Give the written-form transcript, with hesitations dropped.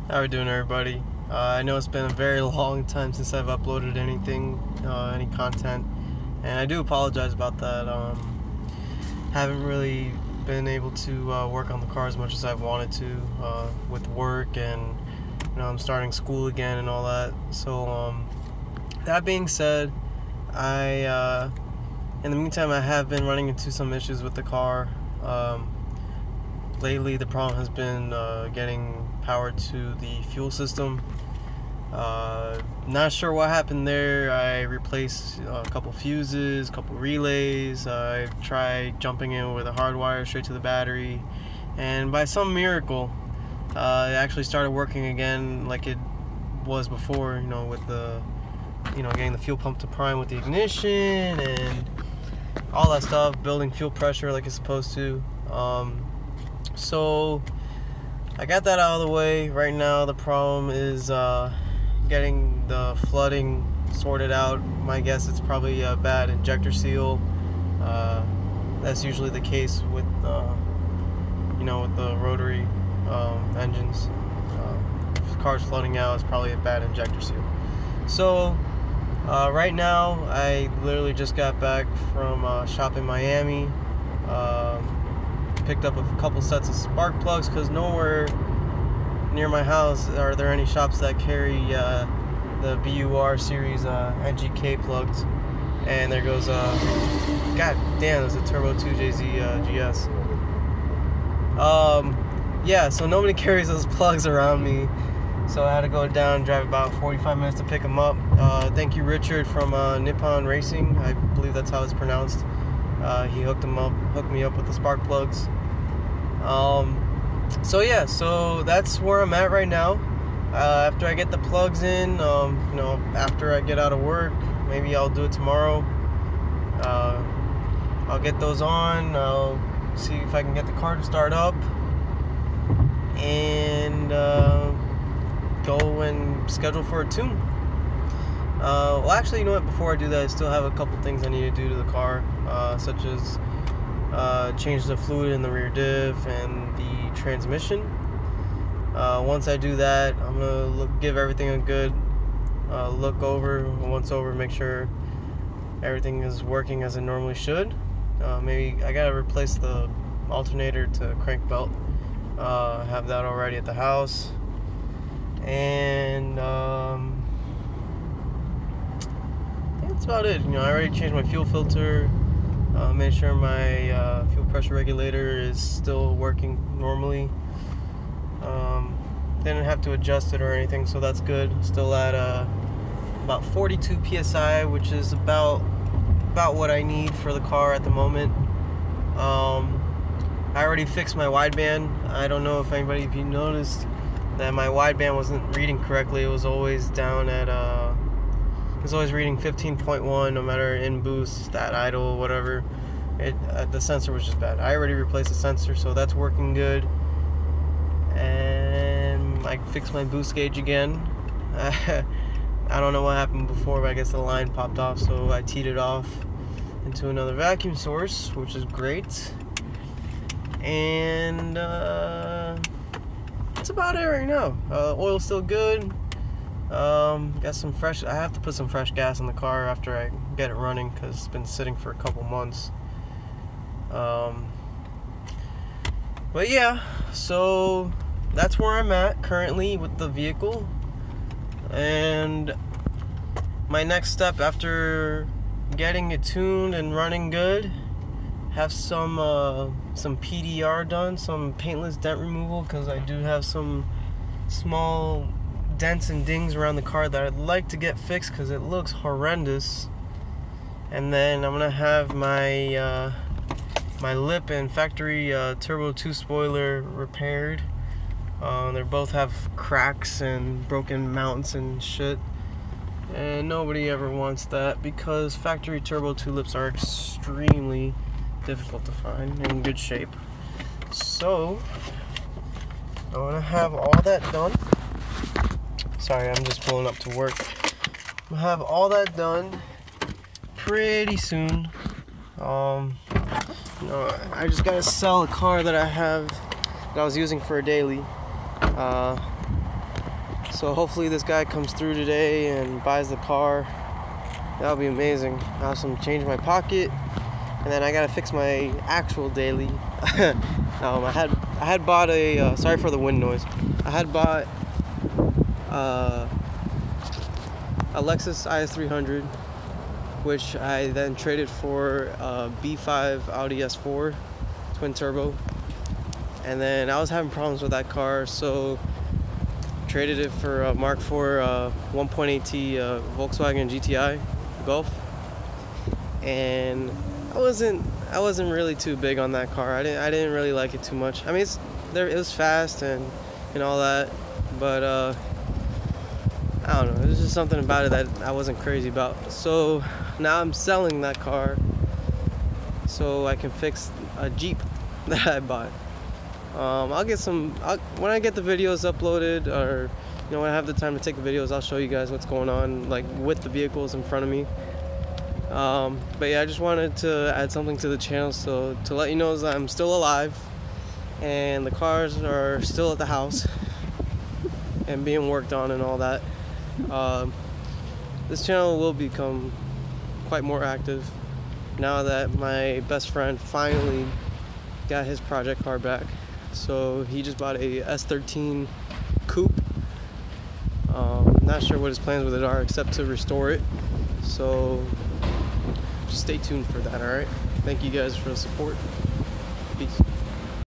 How we doing, everybody? I know it's been a very long time since I've uploaded anything, any content, and I do apologize about that. Haven't really been able to work on the car as much as I've wanted to with work, and I'm starting school again and all that. So that being said, in the meantime, I have been running into some issues with the car. Lately, the problem has been getting power to the fuel system. Not sure what happened there. I replaced a couple fuses, a couple relays. I tried jumping in with a hard wire straight to the battery, and by some miracle, it actually started working again like it was before. With the getting the fuel pump to prime with the ignition and all that stuff, building fuel pressure like it's supposed to. So I got that out of the way. Right now the problem is getting the flooding sorted out. My guess it's probably a bad injector seal. That's usually the case with with the rotary engines. If the car's flooding out, it's probably a bad injector seal. So right now I literally just got back from a shop in Miami. Picked up a couple sets of spark plugs because nowhere near my house are there any shops that carry the BUR series NGK plugs. And there goes god damn, there's a Turbo 2JZ GS. Yeah, so nobody carries those plugs around me, so I had to go down and drive about 45 minutes to pick them up. Thank you, Richard from Nippon Racing, I believe that's how it's pronounced. He hooked me up with the spark plugs. So yeah, so that's where I'm at right now. After I get the plugs in, after I get out of work, maybe I'll do it tomorrow. I'll get those on. I'll see if I can get the car to start up, and go and schedule for a tune. Well, actually, you know what? Before I do that, I still have a couple things I need to do to the car, such as change the fluid in the rear diff and the transmission. Once I do that, I'm gonna give everything a good once over, make sure everything is working as it normally should. Maybe I gotta replace the alternator to crank belt. Have that already at the house, and that's about it. I already changed my fuel filter. Made sure my fuel pressure regulator is still working normally. Didn't have to adjust it or anything, so that's good. Still at about 42 psi, which is about what I need for the car at the moment. I already fixed my wideband. I don't know if anybody of you noticed that my wideband wasn't reading correctly. It was always down at it was always reading 15.1, no matter in boost, at idle, whatever. The sensor was just bad. I already replaced the sensor, so that's working good. And I fixed my boost gauge again. I don't know what happened before, but I guess the line popped off, so I teed it off into another vacuum source, which is great. And that's about it right now. Oil's still good. Got some fresh. I have to put some fresh gas in the car after I get it running because it's been sitting for a couple months. But yeah, so that's where I'm at currently with the vehicle. And my next step after getting it tuned and running good, have some PDR done, some paintless dent removal, because I do have some small dents and dings around the car that I'd like to get fixed because it looks horrendous. And then I'm gonna have my my lip and factory Turbo 2 spoiler repaired. They both have cracks and broken mounts and shit, and nobody ever wants that because factory Turbo 2 lips are extremely difficult to find in good shape. So I'm gonna have all that done. Sorry, I'm just pulling up to work. I'm gonna have all that done pretty soon. I just gotta sell a car that I was using for a daily. So hopefully this guy comes through today and buys the car. That would be amazing. I have some change in my pocket, and then I gotta fix my actual daily. I had bought a sorry for the wind noise. I had bought a Lexus IS300, which I then traded for a B5 Audi S4 twin turbo, and then I was having problems with that car, so traded it for a Mark IV 1.8T Volkswagen GTI Golf, and I wasn't really too big on that car. I didn't really like it too much. I mean, it was fast and all that, but I don't know. There's just something about it that I wasn't crazy about. So now I'm selling that car so I can fix a Jeep that I bought. I'll get when I get the videos uploaded, or when I have the time to take the videos, I'll show you guys what's going on, like with the vehicles in front of me. But yeah, I just wanted to add something to the channel, so to let you know that I'm still alive and the cars are still at the house and being worked on and all that. This channel will become quite more active now that my best friend finally got his project car back. So he just bought a S13 coupe. Not sure what his plans with it are except to restore it. So just stay tuned for that, alright? Thank you guys for the support.